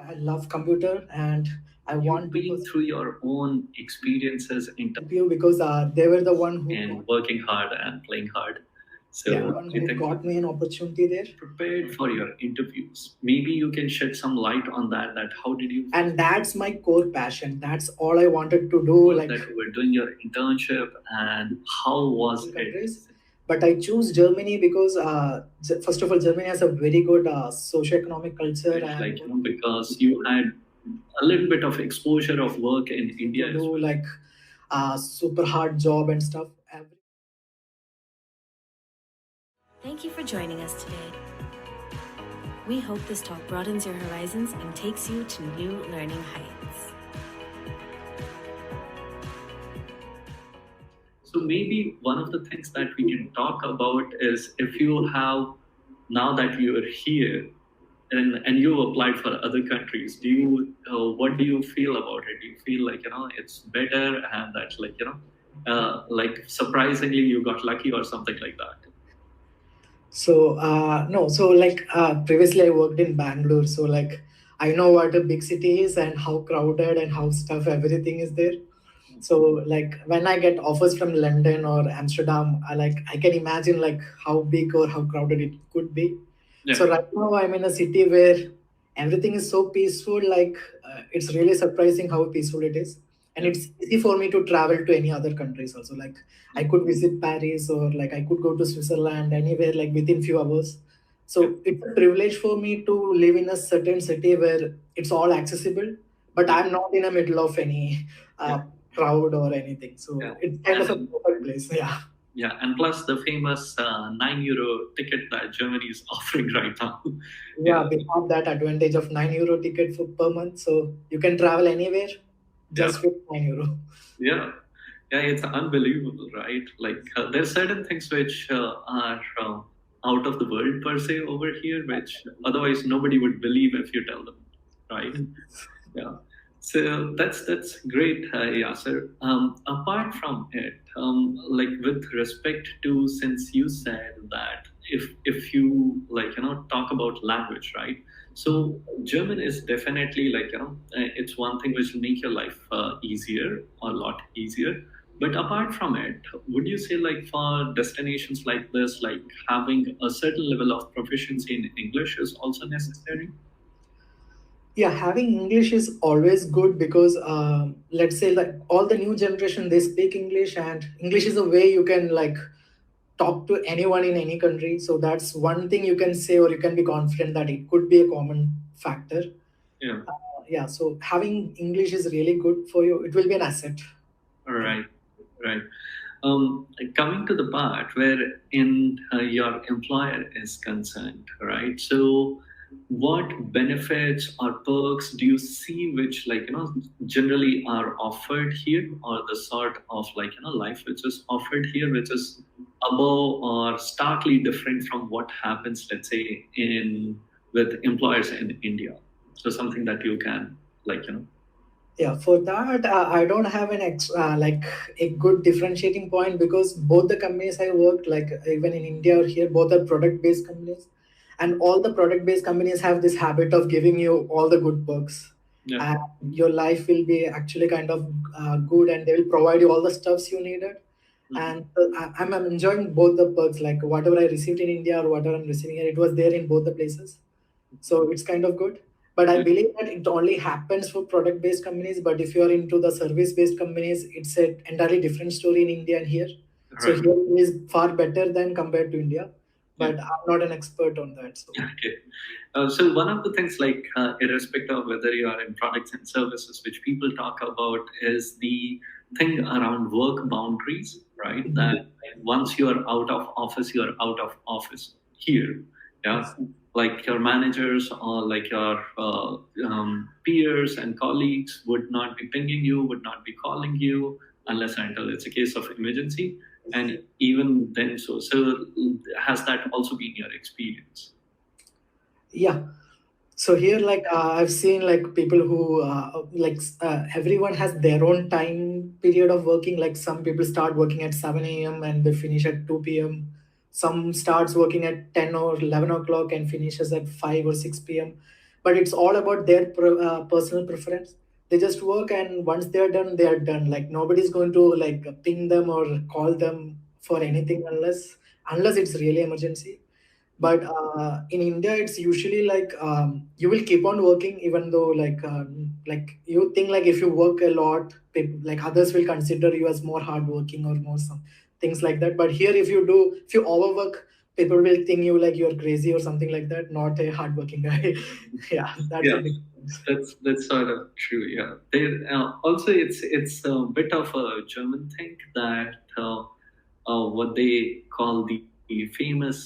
I love computer and I You've want to been pursue through your own experiences in LPU because they were the one who and got working hard and playing hard. yeah So one I who think got me an opportunity there. prepared for your interviews. Maybe you can shed some light on that. That how did you And that's my core passion. That's all I wanted to do. feel Like that you were doing your internship and how was it? countries, but I choose Germany because first of all, Germany has a very good socio-economic culture It, and like because you had a little bit of exposure of work in India to as do well. like super hard job and stuff. Thank you for joining us today. We hope this talk broadens your horizons and takes you to new learning heights. So maybe one of the things that we can talk about is if you have now that you are here and you applied for other countries, do you what do you feel about it? Do you feel like it's better and that like surprisingly you got lucky or something like that? So no, so like previously I worked in Bangalore, so like I know what a big city is and how crowded and how stuff everything is there. So like when I get offers from London or Amsterdam, I can imagine like how big or how crowded it could be. Yeah, So right now I'm in a city where everything is so peaceful. Like it's really surprising how peaceful it is, and yeah, it's easy for me to travel to any other countries also. Like I could visit Paris or like I could go to Switzerland anywhere like within few hours. yeah, So it's a privilege for me to live in a certain city where it's all accessible, but yeah, I'm not in the middle of any yeah, crowd or anything. So yeah. it's kind of a And perfect place. Yeah. yeah, and plus the famous €9 ticket that Germany is offering right now. Yeah, Yeah, we have that advantage of €9 ticket for per month, so you can travel anywhere yeah, just with €9. yeah. Yeah, it's unbelievable, right? Like there's certain things which are out of the world per se over here, which otherwise nobody would believe if you tell them, right? Yeah. So that's great, Yasser. Apart from it, like with respect to, since you said that if you talk about language, right? So German is definitely it's one thing which will make your life easier, a lot easier. But apart from it, would you say like for destinations like this, like having a certain level of proficiency in English is also necessary? Yeah, having English is always good because let's say like all the new generation they speak English, and English is a way you can like talk to anyone in any country. So that's one thing you can say, or you can be confident that it could be a common factor. Yeah. Yeah, so having English is really good for you. It will be an asset. Right. Right. Coming to the part where in your employer is concerned, right? So, what benefits or perks do you see which, generally are offered here, or the sort of life which is offered here, which is above or starkly different from what happens, let's say, in with employers in India? So, something that you can Yeah, for that, I don't have like a good differentiating point because both the companies I worked, like even in India or here, both are product-based companies, and all the product-based companies have this habit of giving you all the good perks, yeah. and your life will be actually kind of good, and they will provide you all the stuffs you needed. Mhm. And I'm enjoying both the perks, like whatever I received in India or whatever I'm receiving here, it was there in both the places, so it's kind of good. But I Yeah. believe that it only happens for product based companies, but if you're into the service based companies, it's an entirely different story in India and here. So Right. here it is far better than compared to India, Yeah. but I'm not an expert on that. So Okay. So one of the things, like irrespective of whether you are in products and services, which people talk about, is the thing around work boundaries, right? That once you are out of office, you are out of office here. Yeah, yes. like your managers or like your peers and colleagues would not be pinging you, would not be calling you unless and until it's a case of emergency. And even then, so has that also been your experience? Yeah. So here, like I've seen like people who everyone has their own time period of working. Like some people start working at 7 a.m. and they finish at 2 p.m. Some starts working at 10 or 11 o'clock and finishes at 5 or 6 p.m. but it's all about their personal preference. They just work, and once they are done. Like nobody's going to like ping them or call them for anything unless it's really emergency. But in India it's usually like you will keep on working even though like you think like if you work a lot like others will consider you as more hardworking or more some things like that. But here if you overwork, people will think you like you're crazy or something like that, not a hardworking guy. Yeah, that's a Yeah, big difference. that's sort of true. Yeah, also it's a bit of a German thing that what they call the famous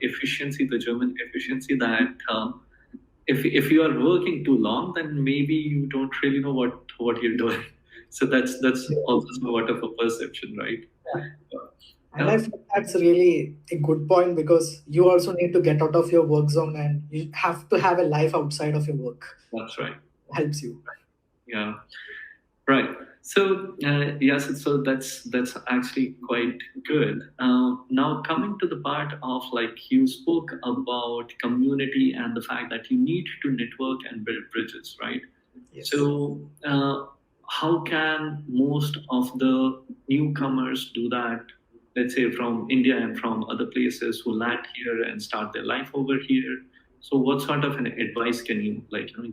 efficiency, the German efficiency that if you are working too long, then maybe you don't really know what you're doing. So that's also somewhat of a perception, right? Yeah. And I Yeah, feel that's really a good point because you also need to get out of your work zone and you have to have a life outside of your work. that's right. Helps you. Yeah. Right. So yes, so that's actually quite good. Now coming to the part of like you spoke about community and the fact that you need to network and build bridges, right? Yes. So how can most of the newcomers do that? Let's say from India and from other places who land here and start their life over here. So what sort of an advice can you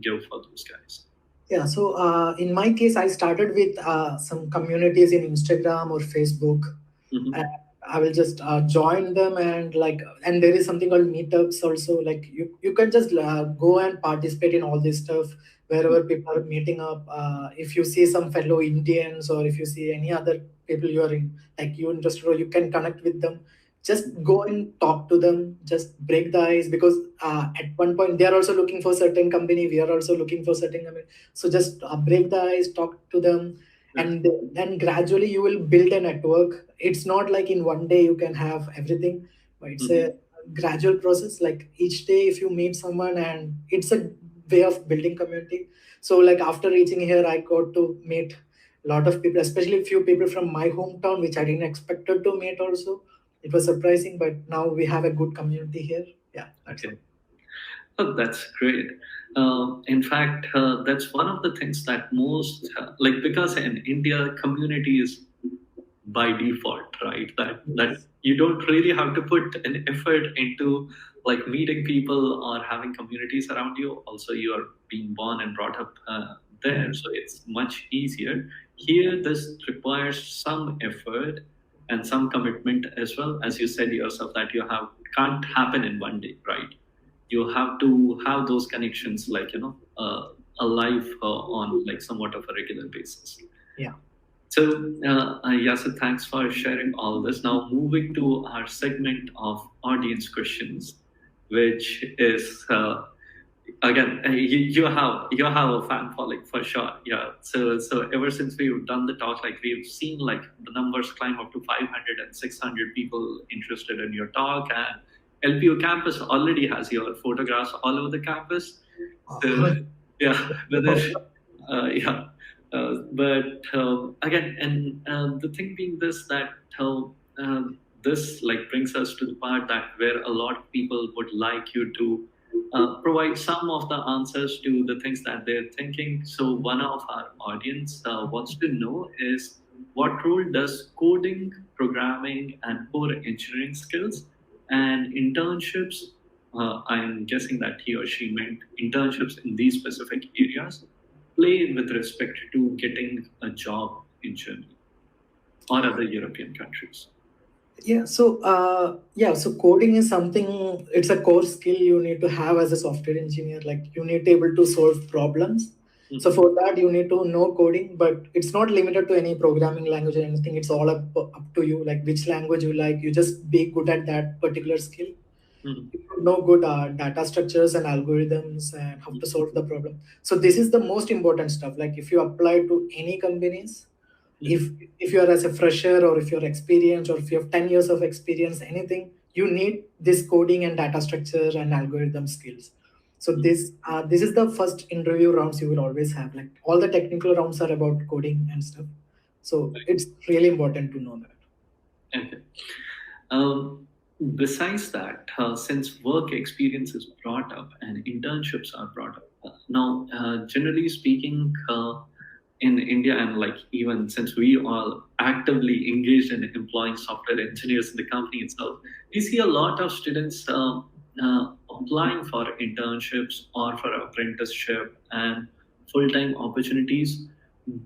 give for those guys? Yeah, so in my case, I started with some communities in Instagram or Facebook, and Hmm. I will just join them and there is something called meetups also. Like you can just go and participate in all this stuff wherever people are meeting up. If you see some fellow Indians or if you see any other people you are in like you interested or you can connect with them. Just go and talk to them. Just break the ice because at one point they are also looking for certain company. We are also looking for certain company, so just break the ice, talk to them, Yeah. and then gradually you will build a network. It's not like in one day you can have everything, but it's a Mhm. gradual process. Like each day, if you meet someone, and it's a way of building community. So like after reaching here, I got to meet a lot of people, especially a few people from my hometown, which I didn't expected to meet. Also, it was surprising, but now we have a good community here. Yeah, that's all. Okay. Oh, that's great. In fact, that's one of the things that most, like, because in India, community is by default, right? That Yes. you don't really have to put an effort into like meeting people or having communities around you. Also, you are being born and brought up there, Mhm. so it's much easier. Here, this requires some effort and some commitment as well. As you said yourself, that you have can't happen in one day, right? You have to have those connections, like alive on like somewhat of a regular basis. Yeah. So, Yasir, thanks for sharing all this. Now, moving to our segment of audience questions, which is again you have a fan following for sure. Yeah. So ever since we've done the talk, like we've seen like the numbers climb up to 500 and 600 people interested in your talk, and LPU campus already has your photographs all over the campus. So Uh, yeah, whether yeah, but again, and the thing being this that this like brings us to the part that where a lot of people would like you to provide some of the answers to the things that they're thinking. So one of our audience wants to know is what role does coding, programming, and core engineering skills and internships, I'm guessing that he or she meant internships in these specific areas, play with respect to getting a job in Germany or other European countries. Yeah, so so coding is something. It's a core skill you need to have as a software engineer. Like you need to able to solve problems. So Mhm. for that you need to know coding, but it's not limited to any programming language or anything. It's all up to you. Like which language you like, you just be good at that particular skill. Mhm. You should know good data structures and algorithms and how to solve the problem. So this is the most important stuff. Like if you apply to any companies, if Mhm. if you are as a fresher or if you're experienced or if you have 10 years of experience, anything, you need this coding and data structure and algorithm skills. So Mhm. this is the first interview rounds you will always have. Like all the technical rounds are about coding and stuff, so it's really important to know that. Okay. Um, Besides that, since work experience is brought up and internships are brought up, now, generally speaking, in India, and like even since we are actively engaged in employing software engineers in the company itself, we see a lot of students applying for internships or for apprenticeship and full-time opportunities.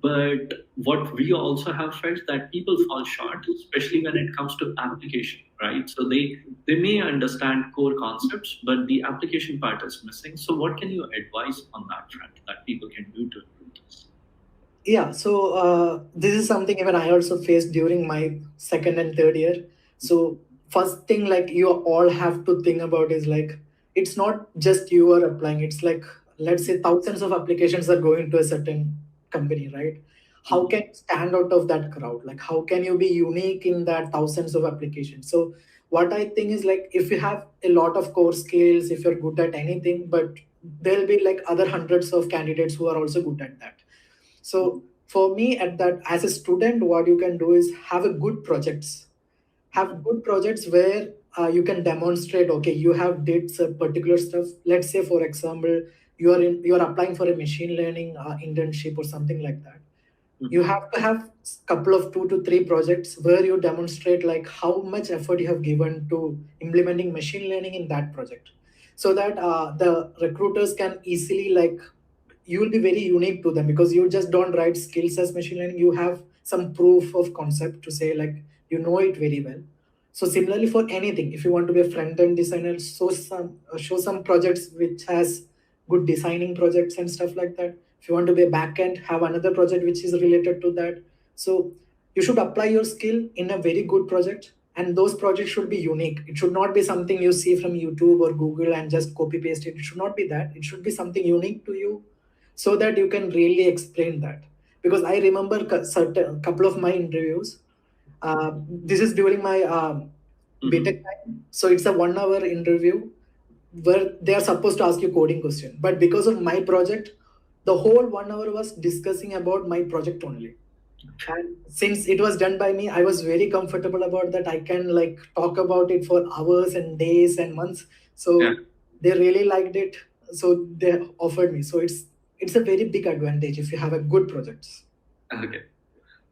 But what we also have felt that people fall short, especially when it comes to application, right? So they may understand core concepts, but the application part is missing. So what can you advise on that front that people can do to improve this? Yeah, so this is something even I also faced during my second and third year. So first thing like you all have to think about is like it's not just you are applying. It's like let's say thousands of applications are going to a certain company, right? How Mhm. can you stand out of that crowd? Like how can you be unique in that thousands of applications? So what I think is like if you have a lot of core skills, if you're good at anything, but there'll be like other hundreds of candidates who are also good at that. So for me, at that as a student, what you can do is have a good projects. Have good projects where you can demonstrate. Okay, you have did some particular stuff. Let's say, for example, you are applying for a machine learning internship or something like that. You Mhm. have to have couple of 2 to 3 projects where you demonstrate like how much effort you have given to implementing machine learning in that project, so that the recruiters can easily like you will be very unique to them because you just don't write skills as machine learning. You have some proof of concept to say like you know it very well. So similarly for anything, if you want to be a front end designer, show some projects which has good designing projects and stuff like that. If you want to be a back end, have another project which is related to that. So you should apply your skill in a very good project, and those projects should be unique. It should not be something you see from YouTube or Google and just copy paste it. It should not be that. It should be something unique to you, so that you can really explain that. Because I remember certain couple of my interviews. This is during my BTech Mhm. time, so it's a 1 hour interview where they are supposed to ask you coding question. But because of my project, the whole 1 hour was discussing about my project only. And since it was done by me, I was very comfortable about that. I can like talk about it for hours and days and months. Yeah. So they really liked it. So they offered me. So it's a very big advantage if you have a good projects. Okay.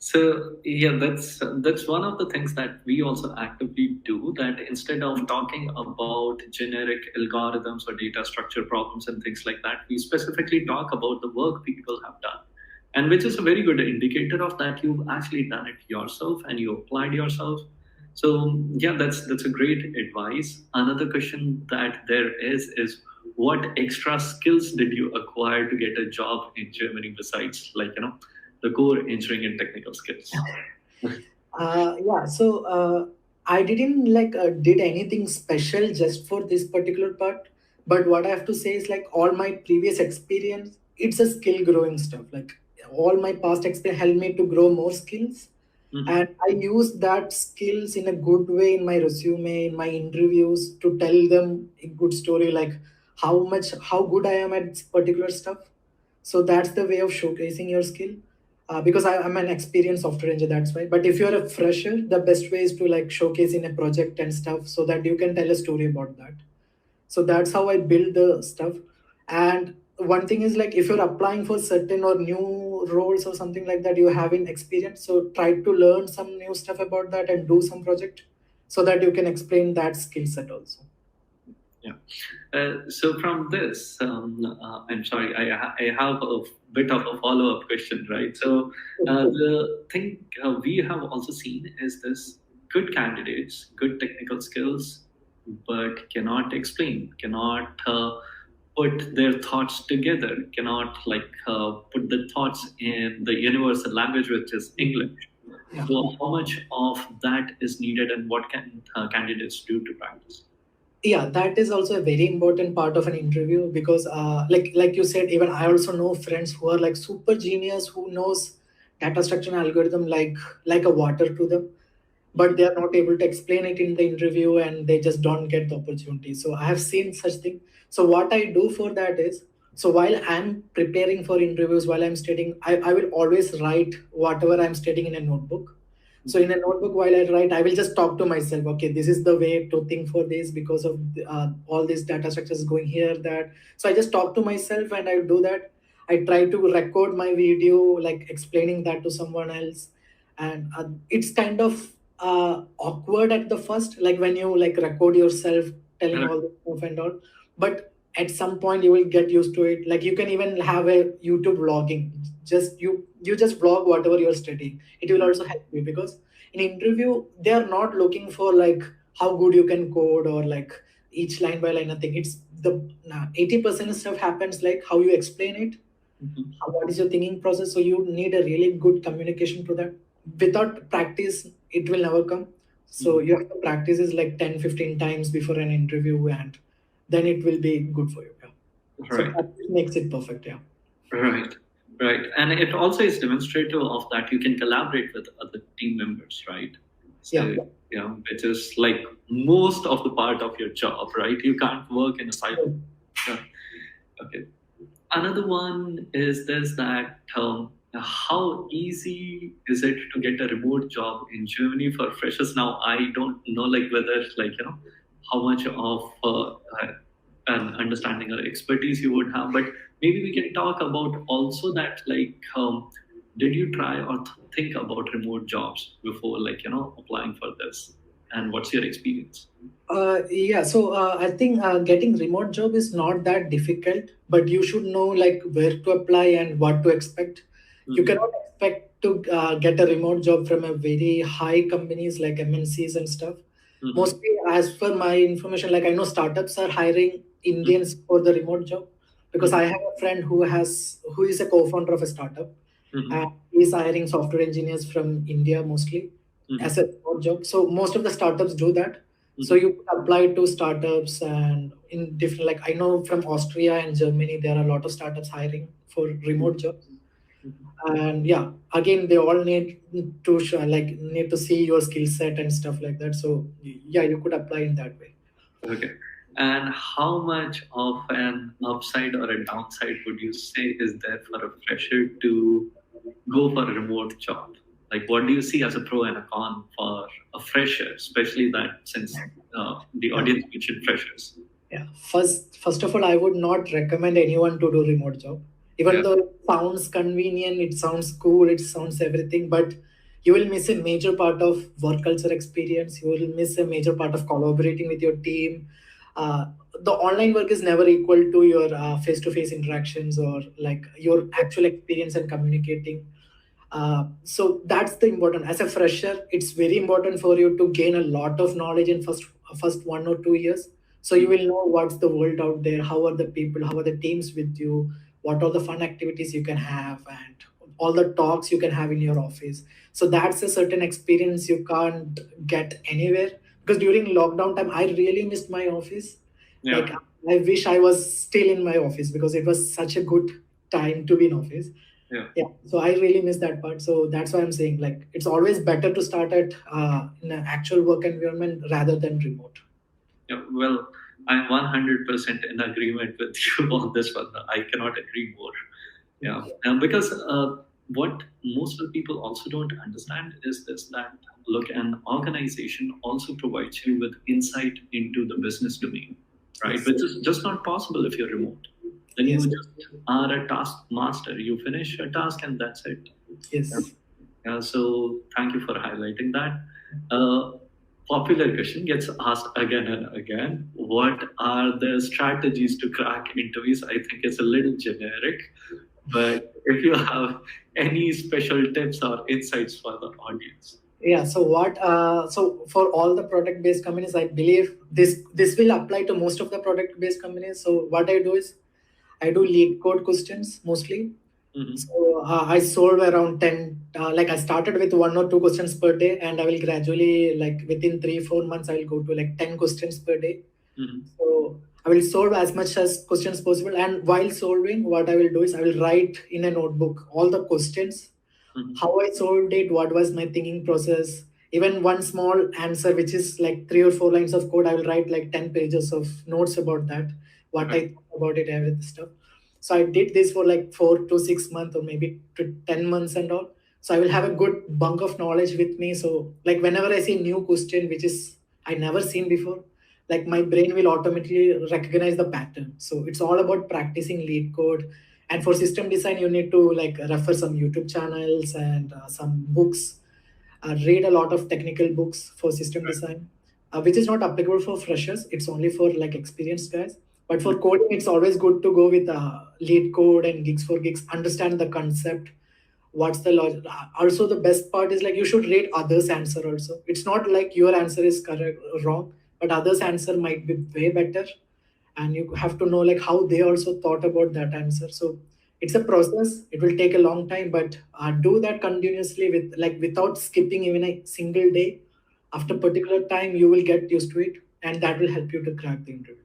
So yeah, that's one of the things that we also actively do. That instead of talking about generic algorithms or data structure problems and things like that, we specifically talk about the work people have done, and which is a very good indicator of that you've actually done it yourself and you applied yourself. So yeah, that's a great advice. Another question that there is what extra skills did you acquire to get a job in Germany besides like the core engineering and technical skills? Yeah, so I didn't like did anything special just for this particular part. But what I have to say is like all my previous experience, it's a skill growing stuff. Like all my past experience helped me to grow more skills, and Mhm. I use that skills in a good way in my resume, in my interviews to tell them a good story, like how good I am at particular stuff. So that's the way of showcasing your skill. Because I'm an experienced software engineer, that's why. But if you're a fresher, the best way is to like showcase in a project and stuff so that you can tell a story about that. So that's how I build the stuff. And one thing is like if you're applying for certain or new roles or something like that, you having experience, so try to learn some new stuff about that and do some project so that you can explain that skill set also. Yeah. So from this, I'm sorry, I have a bit of a follow-up question, right? So the thing we have also seen is this: good candidates, good technical skills, but cannot explain, cannot put their thoughts together, cannot put the thoughts in the universal language, which is English. Yeah. So how much of that is needed, and what can candidates do to practice? Yeah, that is also a very important part of an interview because like you said, even I also know friends who are like super genius who knows data structure and algorithm like a water to them, but they are not able to explain it in the interview and they just don't get the opportunity. So I have seen such thing. So what I do for that is, so while I'm preparing for interviews, while I'm studying, I will always write whatever I'm studying in a notebook. So in a notebook, while I write, I will just talk to myself. Okay, this is the way to think for this because of all these data structures going here, that. So I just talk to myself and I do that. I try to record my video, like explaining that to someone else, and it's kind of awkward at the first, like when you like record yourself telling Correct. all the stuff and all. But at some point you will get used to it. Like you can even have a YouTube vlogging. Just you just vlog whatever you're studying. It will also help you because in interview they are not looking for like how good you can code or like each line by line nothing. It's the 80% stuff happens like how you explain it, Mhm. what is your thinking process. So you need a really good communication to that. Without practice it will never come. So Mhm. you have to practice is like 10-15 times before an interview, and then it will be good for you. Yeah. So Right. practice makes it perfect. Yeah. Right, right. And it also is demonstrative of that you can collaborate with other team members, right? So, Yeah. which is like most of the part of your job, right? You can't work in a silo. Yeah. Yeah. Okay. Another one is this that how easy is it to get a remote job in Germany for freshers? Now, I don't know like whether like how much of an understanding or expertise you would have, but maybe we can talk about also that like did you try or think about remote jobs before like applying for this, and what's your experience? Yeah, so I think getting remote job is not that difficult, but you should know like where to apply and what to expect. You Mm-hmm. cannot expect to get a remote job from a very high companies like MNCs and stuff. Mm-hmm. Mostly, as per my information, like I know startups are hiring Indians for the remote job because Mm-hmm. I have a friend who is a co-founder of a startup, Mm-hmm. and he's hiring software engineers from India mostly as Mm-hmm. a remote job. So most of the startups do that. So Mm-hmm. you could apply to startups and in different, like I know from Austria and Germany, there are a lot of startups hiring for remote jobs. Mm-hmm. And yeah, again, they all need to show, like need to see your skill set and stuff like that. So yeah, you could apply in that way. Okay. And how much of an upside or a downside would you say is there for a fresher to go for a remote job? Like, what do you see as a pro and a con for a fresher, especially that since the Yeah. audience mentioned freshers? Yeah. First of all, I would not recommend anyone to do remote job. Even Yeah. though it sounds convenient, it sounds cool, it sounds everything, but you will miss a major part of work culture experience. You will miss a major part of collaborating with your team. Uh, the online work is never equal to your face-to-face interactions or like your actual experience and communicating. So that's the important. As a fresher, it's very important for you to gain a lot of knowledge in first 1 or 2 years. So you Mm. will know what's the world out there, how are the people, how are the teams with you, what are the fun activities you can have, and all the talks you can have in your office. So that's a certain experience you can't get anywhere. Because during lockdown time, I really missed my office. Like Yeah. I wish I was still in my office because it was such a good time to be in office. Yeah. Yeah, so I really miss that part. So that's why I'm saying like it's always better to start at in an actual work environment rather than remote. Yeah. Well, I'm 100% in agreement with you on this one. I cannot agree more. Yeah, because what most of the people also don't understand is this that look, an organization also provides you with insight into the business domain, right? Yes. Which is just not possible if you're remote. Then you Yes. just are a task master. You finish a task and that's it. Yeah. Yes. Yeah, so thank you for highlighting that. Uh, Popular question gets asked again and again. What are the strategies to crack interviews? I think it's a little generic, but if you have any special tips or insights for the audience. Yeah. So what? So for all the product based companies, I believe this will apply to most of the product based companies. So what I do is I do lead code questions mostly. Mm-hmm. So I solve around 10, like I started with 1 or 2 questions per day, and I will gradually, like within 3-4 months, I will go to like 10 questions per day. Mm-hmm. So I will solve as much as questions possible. And while solving, what I will do is I will write in a notebook all the questions, Mm-hmm. how I solved it, what was my thinking process. Even one small answer, which is like 3 or 4 lines of code, I will write like 10 pages of notes about that, what Right. I thought about it, everything stuff. So I did this for like 4 to 6 months or maybe to 10 months and all. So I will have a good bunk of knowledge with me. So like whenever I see new question which is I never seen before, like my brain will automatically recognize the pattern. So it's all about practicing lead code. And for system design, you need to like refer some YouTube channels and some books, read a lot of technical books for system design, which is not applicable for freshers. It's only for like experienced guys. But for coding, it's always good to go with lead code and gigs for gigs, understand the concept, what's the logic. Also the best part is like you should rate others answer also. It's not like your answer is correct or wrong, but others answer might be way better, and you have to know like how they also thought about that answer. So it's a process, it will take a long time, but do that continuously with like without skipping even a single day. After particular time you will get used to it, and that will help you to crack the interview.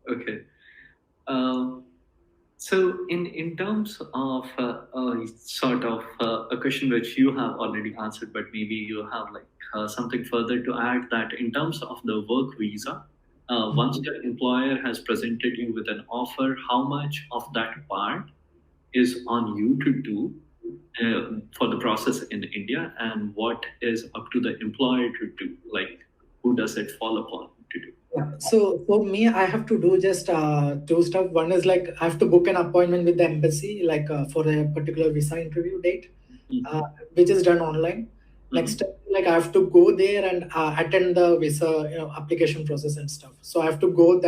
Okay. Um, so, in terms of sort of a question which you have already answered, but maybe you have like something further to add, that in terms of the work visa, once Mhm. your employer has presented you with an offer, how much of that part is on you to do for the process in India, and what is up to the employer to do? Like, who does it fall upon to do? Yeah. So for me, I have to do just two stuff. One is like I have to book an appointment with the embassy, like for a particular visa interview date, uh, Mhm. which is done online. Next Mhm. step, like I have to go there and attend the visa, application process and stuff. So I have to go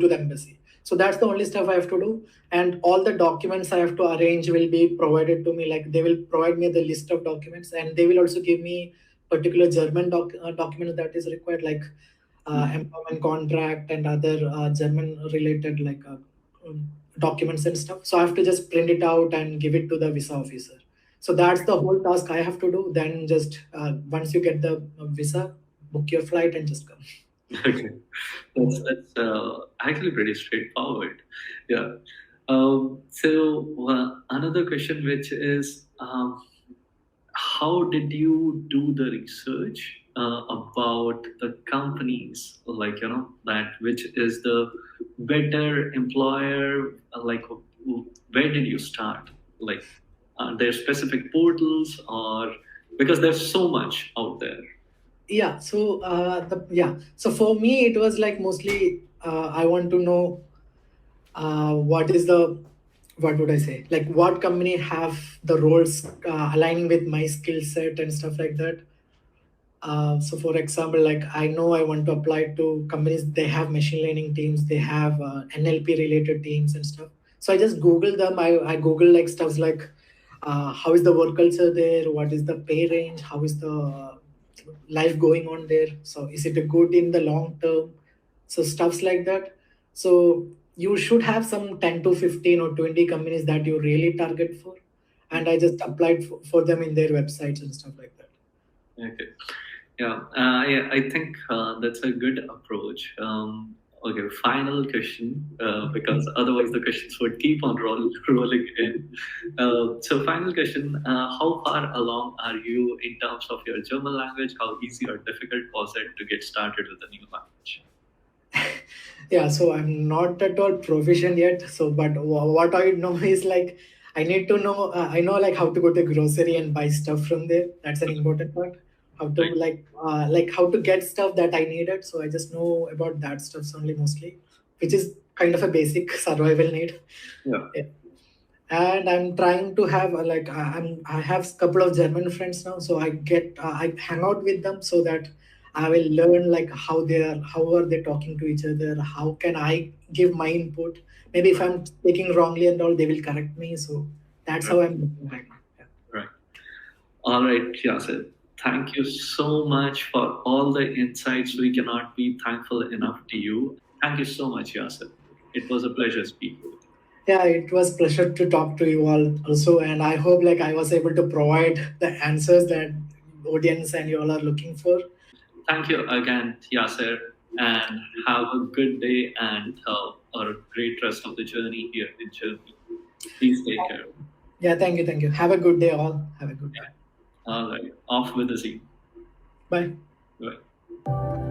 to the embassy. So that's the only stuff I have to do, and all the documents I have to arrange will be provided to me. Like they will provide me the list of documents, and they will also give me particular German document that is required, like Mhm. employment contract and other German related like documents and stuff. So I have to just print it out and give it to the visa officer. So that's the whole task I have to do. Then just once you get the visa, book your flight and just come. Okay. That's actually pretty straightforward. Yeah. Another question, which is, how did you do the research about the companies, like that which is the better employer? Where did you start? Like, are there specific portals, or because there's so much out there? Yeah. So So for me, it was like mostly I want to know what is the what would I say, like what company have the roles aligning with my skill set and stuff like that. So for example, like I know I want to apply to companies, they have machine learning teams, they have NLP related teams and stuff. So I just Google them. I Google like stuff like how is the work culture there? What is the pay range? How is the life going on there? So is it a good in the long term? So stuffs like that. So you should have some 10 to 15 or 20 companies that you really target for. And I just applied for them in their websites and stuff like that. Okay. Yeah, I think that's a good approach. Okay, final question, because otherwise the questions would keep on rolling in. Final question: how far along are you in terms of your German language? How easy or difficult was it to get started with a new language? Yeah, so I'm not at all proficient yet. So, but what I know is like I need to know. I know like how to go to grocery and buy stuff from there. That's an important part. How to Right. like how to get stuff that I needed. So I just know about that stuff only mostly, which is kind of a basic survival need. Yeah. Yeah. And I'm trying to have I have a couple of German friends now, so I hang out with them so that I will learn like how are they talking to each other, how can I give my input. Maybe if Right. I'm speaking wrongly and all, they will correct me. So that's Right. how I'm doing right now. Yeah. Right. All right, Yasir. Thank you so much for all the insights. We cannot be thankful enough to you. Thank you so much, Yasir. It was a pleasure speaking with you. Yeah, it was pleasure to talk to you all also, and I hope like I was able to provide the answers that audience and you all are looking for. Thank you again, Yasser, and have a good day and a great rest of the journey here in Germany. Please take care. Yeah, thank you. Have a good day, all. Have a good day. All right, off with the scene. Bye. Bye.